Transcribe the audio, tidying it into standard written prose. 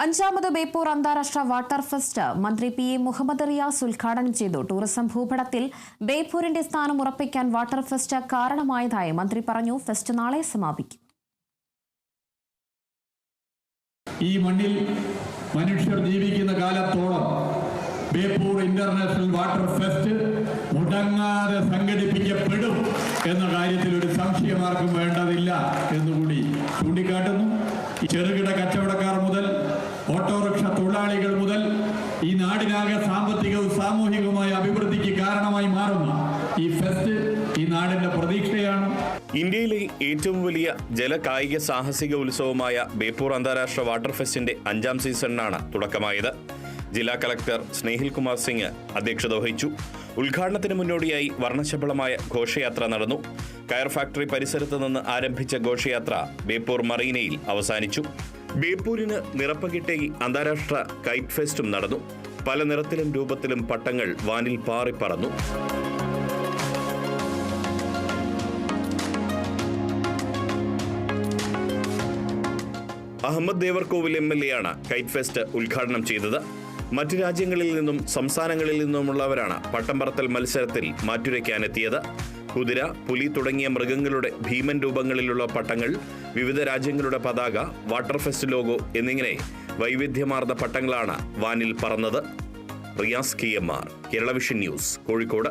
അഞ്ചാമത് ബേപ്പൂർ അന്താരാഷ്ട്ര water fest മന്ത്രി പി എ മുഹമ്മദ് റിയാസ് ഉദ്ഘാടനം ചെയ്തു. ടൂറിസം ഭൂപടത്തിൽ ബേപ്പൂരിന്റെ സ്ഥാനം ഉറപ്പിക്കാൻ വാട്ടർ ഫെസ്റ്റ് കാരണമായതായി മന്ത്രി പറഞ്ഞു. ഫെസ്റ്റ് നാളെ സമാപിക്കും. ഈ മണ്ണിൽ മനുഷ്യർ ജീവിക്കുന്ന കാലത്തോളം ബേപ്പൂർ ഇന്റർനാഷണൽ വാട്ടർ ഫെസ്റ്റ് മുടങ്ങാതെ സംഘടിപ്പിക്കപ്പെടും എന്ന കാര്യത്തിൽ ഒരു സംശയമാർക്കും വേണ്ടതില്ല എന്നുകൂടി ചൂണ്ടിക്കാട്ടുന്നു. ചെറുകിട കച്ചവടക്കാർ മുതൽ ഓട്ടോറിക്ഷ തൊഴിലാളികൾ മുതൽ ഈ നാടിനാകെ സാമ്പത്തികവും സാമൂഹികവുമായ അഭിവൃദ്ധിക്ക് കാരണമായി മാറുന്ന ഈ ഫെസ്റ്റ് ഈ നാടിന്റെ പ്രതീക്ഷയാണ്. ഇന്ത്യയിലെ ഏറ്റവും വലിയ ജലകായിക സാഹസിക ഉത്സവമായ ബേപ്പൂർ അന്താരാഷ്ട്ര വാട്ടർ ഫെസ്റ്റിന്റെ 5ാം സീസണിനാണ് തുടക്കമായത്. ജില്ലാ കളക്ടർ സ്നേഹിൽ കുമാർ സിംഗ് അധ്യക്ഷത വഹിച്ചു. ഉദ്ഘാടനത്തിന് മുന്നോടിയായി വർണ്ണശബളമായ ഘോഷയാത്ര നടന്നു. കയർ ഫാക്ടറി പരിസരത്ത് നിന്ന് ആരംഭിച്ച ഘോഷയാത്ര ബേപ്പൂർ മറീനയിൽ അവസാനിച്ചു. ബേപ്പൂരിന് നിറപ്പകിട്ടേകി അന്താരാഷ്ട്ര കൈറ്റ് ഫെസ്റ്റും നടന്നു. പല നിറത്തിലും രൂപത്തിലും പട്ടങ്ങൾ വാനിൽ പാറിപ്പറന്നു. അഹമ്മദ് ദേവർകോവിൽ MLA ആണ് കൈറ്റ് ഫെസ്റ്റ് ഉദ്ഘാടനം ചെയ്തത്. മറ്റു രാജ്യങ്ങളിൽ നിന്നും സംസ്ഥാനങ്ങളിൽ നിന്നുമുള്ളവരാണ് പട്ടം പറത്തൽ മത്സരത്തിൽ മാറ്റുരയ്ക്കാനെത്തിയത്. കുതിര, പുലി തുടങ്ങിയ മൃഗങ്ങളുടെ ഭീമൻ രൂപങ്ങളിലുള്ള പട്ടങ്ങൾ, വിവിധ രാജ്യങ്ങളുടെ പതാക, വാട്ടർ ഫെസ്റ്റ് ലോഗോ എന്നിങ്ങനെ വൈവിധ്യമാർന്ന പട്ടങ്ങളാണ് വാനിൽ പറന്നത്. Riyas KMR, Kerala vision news, Kozhikode.